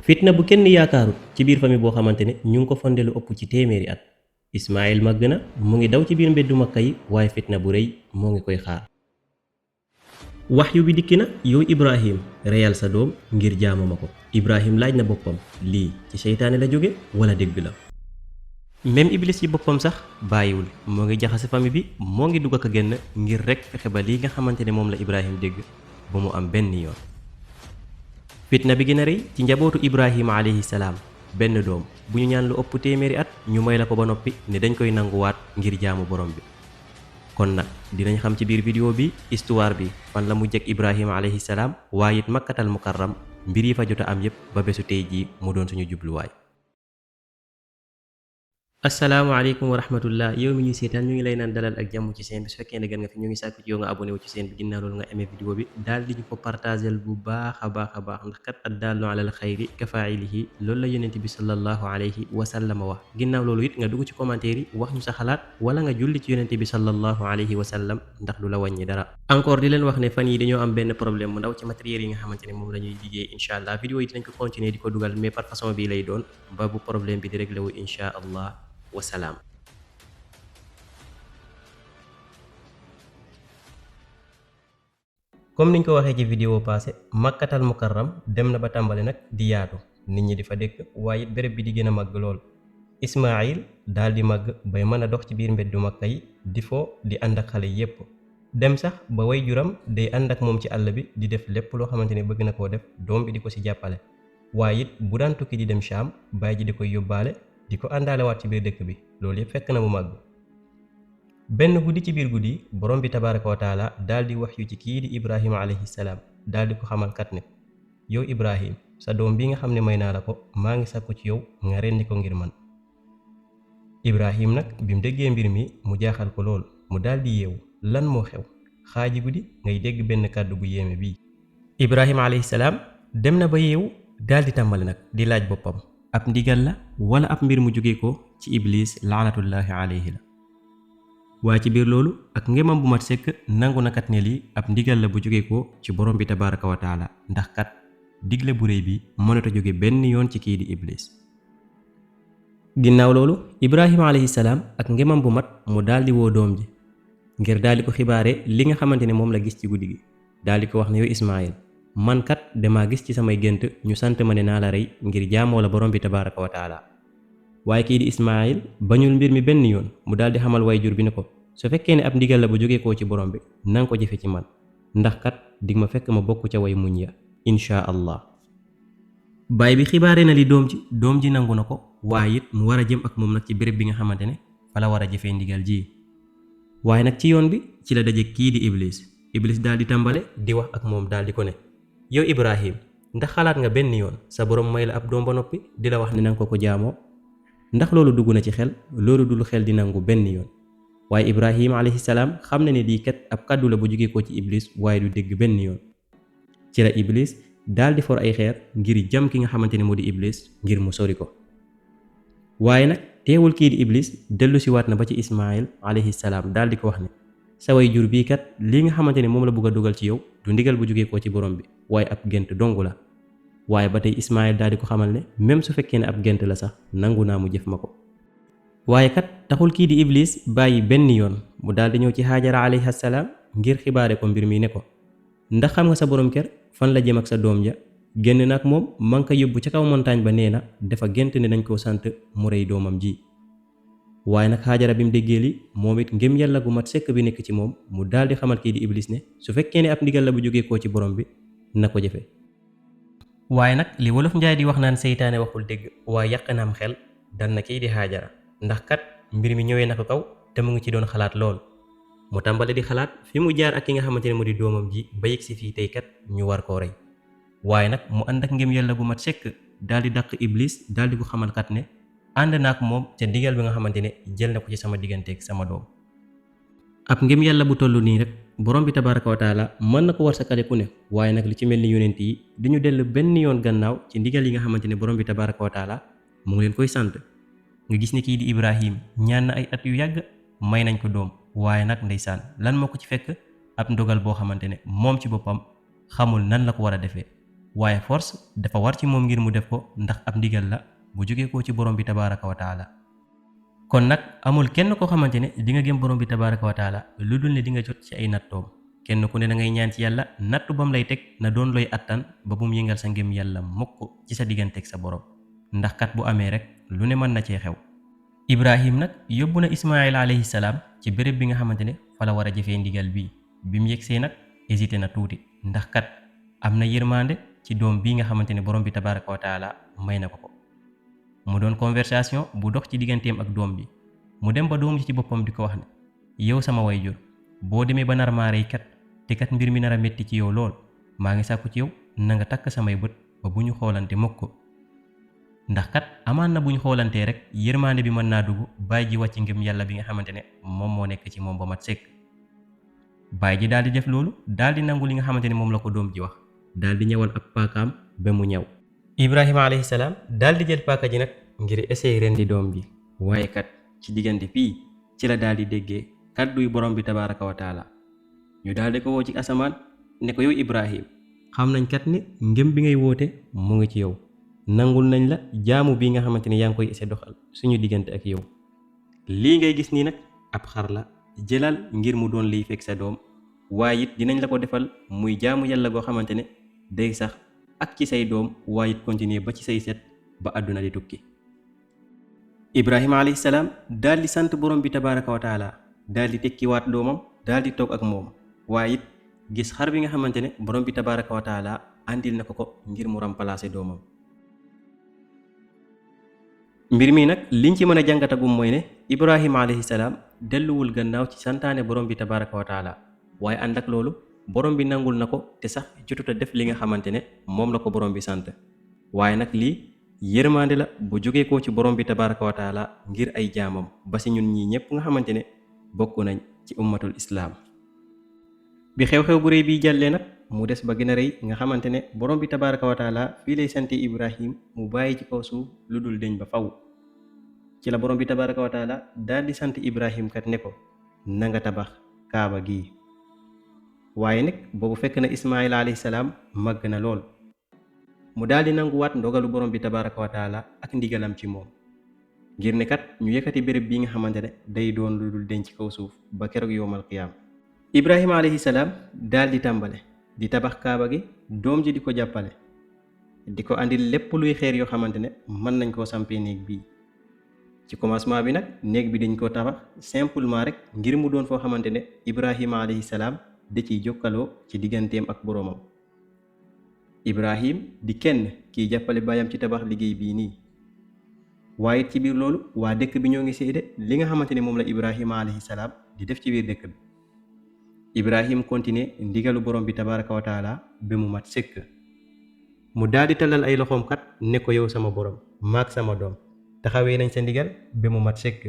fitna bu kenn yaakaarut ci biir famille boo xamante ne ñu ngi ko fondé lu ëpp ci téeméeri at. Ismaayil màgg na mu ngi daw ci biir mbeddu Makka yi waaye fitna bu rëy moo ngi koy xaar. waxyu bi dikki na yow Ibrahim reyal sa doom ngir jaamu ma ko. Ibrahim laaj na boppam lii ci seytaane la jóge wala dégg la. même Iblis ci boppam sax bàyyiwul moo ngi jaxase famille bi moo ngi dugg ak a génn ngir rek fexe ba lii nga xamante ne moom la Ibrahim dégg ba mu am benn yoon. fitna bi gën a rëy ci njabootu Ibrahima alayhi salaam benn doom bu ñu ñaan lu ëpp téeméeri at ñu may la ko ba noppi ne dañ koy nanguwaat ngir jaamu borom bi. kon nag dinañ xam ci biir vidéo bi histoire bi fan la mu jëkk Ibrahima alayhi salaam waaye it makkatal mukarram mbir yi fa jot a am yépp ba bésu tey jii mu doon suñu jubluwaay. asalaamaaleykum wa rahmatullah yow mi ñuy seetaan ñu ngi lay naan dalal ak jàmm ci seen bi su fekkee ne gan nga fi ñu ngi sàkku ci yow nga abonné wu ci seen bi ginnaaw loolu nga aimé vidéo bi daal di ñu ko partagel bu baax a baax ndax kat addaallu alal xayri kafaa'ilihi loolu la yonent bi sallallahu alayhi wa sallam wax. ginnaaw loolu it nga dugg ci commentaire yi wax ñu sa xalaat wala nga julli ci yonent bi sallallahu alayhi wa sallam ndax du la wàññi dara. encore di leen wax ne fan yi dañoo am benn problème mu ndaw ci matériel yi nga xamante ne moom la ñuy liggéey incha allah vidéo yi dinañ ko continuer di ko dugal mais par façon bi lay doon ba bu problème bi di réglé wu incha allah wasalaam. comme niñ ko waxee ci vidéo passé makkatal mukarram dem na ba tàmbali nag di yaatu nit ñi di fa dëkk waaye it béréb bi di gën a màgg lool. Ismaayil daal di màgg bay mën a dox ci biir mbeddu Makka yi di fo di ànd ak xale yépp dem sax ba way juram day ànd ak moom ci àll bi di def lépp loo xamante ne bëgg na koo def doom bi di ko ci jàppale. waaye it bu daan tukki di dem Shaam baay ji di koy yóbbaale di ko àndaalewaat ci biir dëkk bi loolu yépp fekk na mu màgg. benn guddi ci biir guddi borom bi tabaaraka wa taala daal di wax yu ci kii di Ibrahima alayhi salaam daal di ko xamal kat ne yow Ibrahim sa doom bi nga xam ne may naa la ko maa ngi sakku ci yow nga rendi ko ngir man. Ibrahim nag bi mu déggee mbir mi mu jaaxal ko lool mu daal di yeewu lan moo xew xaaji guddi ngay dégg benn kàddu gu yéeme bii. Ibrahima alayhi salaam dem na ba yeewu daal di tàmbali nag di laaj boppam ab ndigal la wala ab mbir mu jóge ko ci Iblis laanatullahi alayhi la. waaye ci biir loolu ak ngémam bu mat sëkk nangu na kat ne lii ab ndigal la bu jóge ko ci borom bi tabaaraka wa taala ndax kat digle bu réy bi mënut a jóge benn yoon ci kii di Iblis. ginnaaw loolu Ibrahima alayhi salaam ak ngémam bu mat mu daal di woo doom ji ngir daal di ko xibaare li nga xamante ne moom la gis ci guddi gi daal di ko wax ne yow Ismaayil man kat damaa gis ci samay gént ñu sant ma ne naa la rey ngir jaamoo la borom bi tabaaraka wa taala. waaye kii di Ismaayil bañul mbir mi benn yoon mu daal di xamal way jur bi ne ko su fekkee ne ab ndigal la bu jógee koo ci borom bi nanga ko jëfe ci man ndax kat dig ma fekk ma bokk ca way muñ ya inchaa allah. baay bi xibaare na li doom ji nangu na ko waaye it mu war a jëm ak moom nag ci béréb bi nga xamante ne fa la war a jëfee ndigal ji. waaye nag ci yoon bi ci la daje kii di Iblis daal di tàmbale di wax ak moom daal di ko ne yow Ibrahim ndax xalaat nga benn yoon sa borom may la ab doom ba noppi di la wax ne nanga ko jaamoo ndax loolu dugg na ci xel loolu dul xel di nangu benn yoon. waaye Ibrahima alayhi salaam xam na ne lii kat ab kàddu la bu jóge ko ci Iblis waaye du dégg benn yoon. ci la Iblis daal di for ay xeer ngir jam ki nga xamante ne moo di Iblis ngir mu sori ko. waaye nag teewul kii di Iblis dellu si waat na ba ci Ismaayil alayhi salaam daal di ko wax ne sa way jur bii kat lii nga xamante ne moom la bëgg a dugal ci yow du ndigal bu jóge ko ci borom bi waaye ab gént dong la. waaye ba tey Ismaayil daal di ko xamal ne même su fekkee ne ab gént la sax nangu naa mu jëf ma ko. waaye kat taxul kii di Iblis bàyyi benn yoon mu daal di ñëw ci Haajara alayhi salaam ngir xibaare ko mbir mi ne ko ndax xam nga sa borom kër fan la jëm ak sa doom ja génn na ak moom ma ngi ko yóbbu ca kaw montagne ba nee na dafa gént ne dañ koo sant mu rey doomam ji. waaye nag Haajara bi mu déggee li moom it ngëm yàlla gu mat sekk bi nekk ci moom mu daal di xamal kii di Iblis ne su fekkee ne ab ndigal la bu jógee koo ci borom bi na ko jëfe. waaye nag li wolof njaay di wax naan seytaane waxul dégg waaye yàq na am xel dal na kii di Haajara ndax kat mbir mi ñëwee na ko kaw te mu ngi ci doon xalaat lool mu tàmbale di xalaat fi mu jaar ak ki nga xamante ne mu di doomam ji ba yegg si fii tey kat ñu war koo rey. waaye nag mu ànd ak ngëm yàlla gu mat sekk daal di dàq Iblis daal di ko xamal kat ne ànd naa ak moom ca ndigal bi nga xamante ne jël na ko ci sama digganteeg sama doom. ab ngëm yàlla bu toll nii rek borom bi tabaaraka wa taala mën na ko war sa kale ku ne waaye nag li ci mel ni yonent yi du ñu dellu benn yoon gannaaw ci ndigal yi nga xamante ne borom bi tabaaraka wa taala mu ngi leen koy sant. nga gis ne kii di Ibrahim ñaan na ay at yu yàgg may nañ ko doom waaye nag ndeysaan lan moo ko ci fekk ab ndogal boo xamante ne moom ci boppam xamul nan la ko war a defee waaye force dafa war ci moom ngir mu def ko ndax ab ndigal la bu jógee ko ci borom bi tabaaraka wa taala. kon nag amul kenn koo xamante ne di nga gëm borom bi tabaaraka wa taala lu dul ne di nga jot ci ay nattoom. kenn ku ne da ngay ñaan ci yàlla nattu bam lay teg na doon looy attan ba bu mu yëngal sa ngëm yàlla mukk ci sa digganteeg sa borom, ndax kat bu amee rek lu ne mën na cee xew. Ibrahim nag yóbbu na Ismaayil alayhi salaam ci béréb bi nga xamante ne fa la war a jëfee ndigal bii. bi mu yegsee nag hésité na tuuti ndax kat am na yërmande ci doom bii nga xamante ne borom bi tabaaraka wa taala may na ko. mu doon conversation bu dox ci digganteem ak doom bi. mu dem ba doom ji ci boppam di ko wax ne yow sama wayjur boo demee ba nar maa rey kat te kat mbir mi nar a metti ci yow lool maa ngi sàkku ci yow na nga takk samay bët ba bu ñu xoolante mukk, ndax kat amaan na bu ñu xoolantee rek yërmande bi mën naa dugg baay ji wàcc ngëm yàlla bi nga xamante ne moom moo nekk ci moom ba mat sëkk. baay ji daal di def loolu daal di nangu li nga xamante ne moom la ko doom ji wax, daal di ñëwal ab paakaam ba mu ñëw. Ibrahima alayhi salaam daal di jël paaka ji nag ngir essayer rendi doom ji, waaye kat ci diggante fii ci la daal di déggee kàdduy borom bi tabaaraka wa taala. ñu daal di ko woo ci asamaan ne ko yow Ibrahim xam nañ kat ni ngëm bi ngay woote mu ngi ci yow, nangul nañ la jaamu bii nga xamante ne yaa ngi koy ese doxal suñu diggante ak yow. lii ngay gis nii nag ab xar la jëlal ngir mu doon liy fekk sa doom, waaye it dinañ la ko defal muy jaamu yàlla goo xamante ne day sax ak ci say doom, waaye it continuer ba ci say set ba àdduna di tukki. Ibrahima alayhi salaam daal di sant borom bi tabaaraka wa taala, daal di tekkiwaat doomam daal di toog ak moom, waaye it gis xar bi nga xamante ne borom bi tabaaraka wa taala andil na ko ngir mu remplacer doomam. mbir mi nag liñ ci mën a jàngatagum mooy ne Ibrahima alayhi salaam delluwul gannaaw ci santaane borom bi tabaaraka wa taala, waaye ànd ak loolu borom bi nangul na ko te sax jotut a def li nga xamante ne moom la ko borom bi sant. waaye nag lii yërmande la bu jógee ko ci borom bi tabaaraka wa taala ngir ay jaamam ba si ñun ñii ñépp nga xamante ne bokk nañ ci ummatul islaam. bi xew-xew bu rëy bi jàllee nag mu des ba gën a rëy nga xamante ne borom bi tabaaraka wa taala fii lay sante Ibrahim mu bàyyi ci kaw suuf lu dul deñ ba faw. ci la borom bi tabaaraka wa taala daal di sant Ibrahim kat ne ko na nga tabax kaaba gii. waaye nag boobu fekk na Ismaayil alayhi salaam màgg na lool. mu daal di nanguwaat ndogalu borom bi tabaaraka wa taala ak ndigalam ci moom ngir ne kat ñu yëkkati béréb bii nga xamante ne day doon lu dul deñ ci kaw suuf ba keroog yowmal qiyaam. Ibrahima alayhi salaam daal di tàmbale di tabax kaaba gi, doom ji di ko jàppale, di ko andil lépp luy xeer yoo xamante ne mën nañ koo sampee néeg bii. ci commencement bi nag néeg bi dañ ko tabax simplement rek ngir mu doon foo xamante ne Ibrahima alayhi salaam da ciy jokkaloo ci digganteem ak boroomam. Ibrahim di kenn kiy jàppale baayam ci tabax liggéey bii nii. waaye ci biir loolu waa dëkk bi ñoo ngi seede li nga xamante ne moom la Ibrahima alayhi salaam di def ci biir dëkk bi. Ibrahim continuer ndigalu borom bi tabaaraka wa taala ba mu mat sëkk. mu daal di talal ay loxoom kat ne ko yow sama borom maak sama doom taxawee nañ sa ndigal ba mu mat sëkk.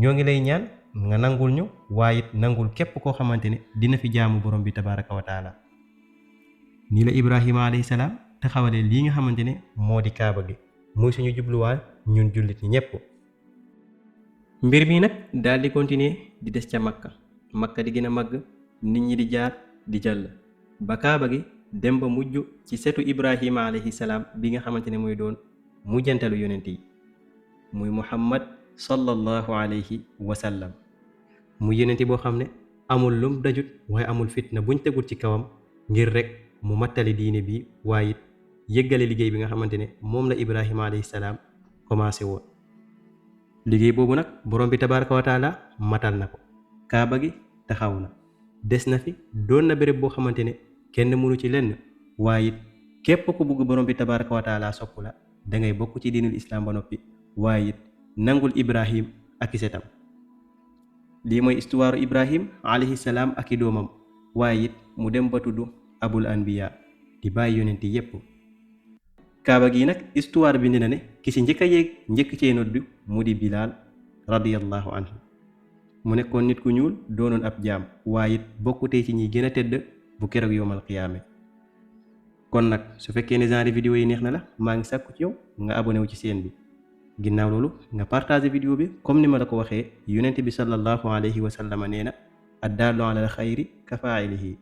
ñoo ngi lay ñaan nga nangul ñu, waaye it nangul képp koo xamante ne dina fi jaamu borom bi tabaaraka wa taala. nii la Ibrahima alayhi salaam taxawalee lii nga xamante ne moo di kaaba gi muy suñu jubluwaay ñun jullit ñi ñépp. mbir mi nag daal di continuer di des ca Makka di gën a màgg, nit ñi di jaar di jàll ba kaaba gi dem ba mujj ci setu Ibrahima alayhi salaam bi nga xamante ne mooy doon mujjantalu yonent yi muy Muhammad sallallahu alayhi wa sallam. muy yonent boo xam ne amul lum dajut waaye amul fitna buñ tegul ci kawam ngir rek mu mattali diine bi, waaye it yëggale liggéey bi nga xamante ne moom la Ibrahima alayhi salaam commencé woon. liggéey boobu nag borom bi tabaaraka wa taala matal na ko. kaaba gi taxaw na, des na fi, doon na béréb boo xamante ne kenn mënu ci lenn, waaye it képp ku bugg borom bi tabaaraka wa taala sopp la da ngay bokk ci diinul islaam ba noppi, waaye it nangul Ibrahim ak i setam. lii mooy histoire Ibrahim alayhi salaam ak i doomam, waaye it mu dem ba tudd abul anbiya di bàyyi yonent yépp. kaaba gi nag histoire bi ne ki ci njëkk a yéeg njëkk cee nodd mu di Bilaal radiyallahu anhu. mu nekkoon nit ku ñuul doonoon ab jaam, waaye it bokkutee ci ñi gën a tedd bu keroog yowmal qiyaame. kon nag su fekkee ne genre vidéo yi neex na la, maa ngi sàkku ci yow nga abonné wu ci chaîne bi. ginnaaw loolu nga partagé vidéo bi comme ni ma la ko waxee, yonent bi sallallahu alayhi wa sallam nee na addaalu alal xayri ka faa'ilihi.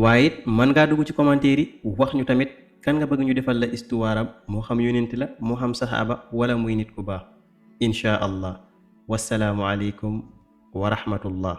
waaye it mën ngaa dugg ci commentaire yi wax ñu tamit kan nga bëgg ñu defal la histoire am moo xam yonent la moo xam saxaaba wala muy nit ku baax inchaa allah wassalaamu aleykum wa rahmatullah